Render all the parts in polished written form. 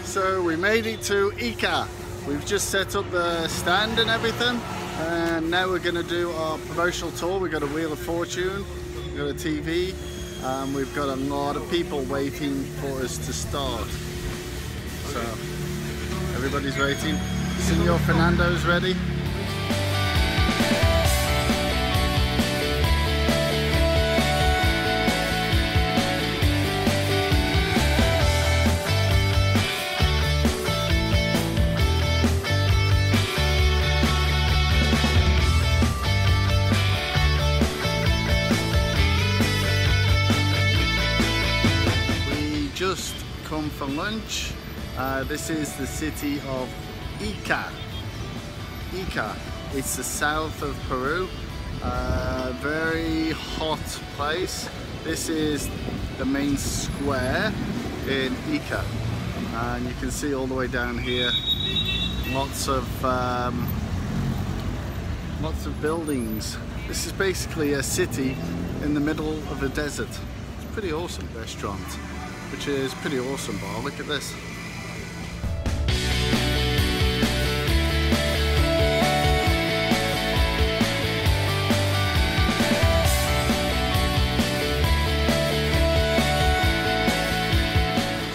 So we made it to ICA. We've just set up the stand and everything, and now we're going to do our promotional tour. We've got a Wheel of Fortune, we've got a TV, and we've got a lot of people waiting for us to start. So everybody's waiting. Senor Fernando's ready. Just come from lunch. This is the city of Ica. Ica. It's the south of Peru. Very hot place. This is the main square in Ica, and you can see all the way down here lots of buildings. This is basically a city in the middle of a desert. It's a pretty awesome restaurant, which is pretty awesome bar. Look at this.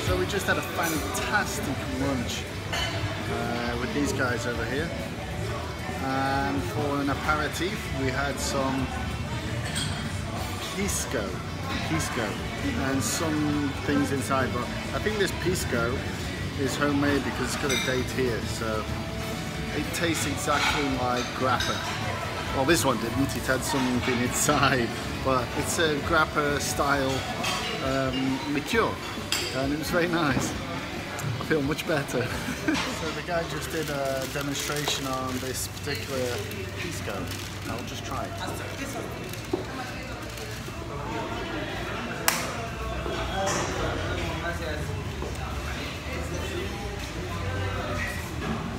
So we just had a fantastic lunch with these guys over here, and for an aperitif we had some Pisco and some things inside, but I think this Pisco is homemade because it's got a date here, so it tastes exactly like grappa. Well, this one didn't, it had something inside, but it's a grappa style liqueur, and it was very nice. I feel much better. So the guy just did a demonstration on this particular Pisco. I'll just try it.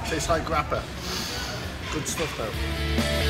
Tastes like grappa. Good stuff though.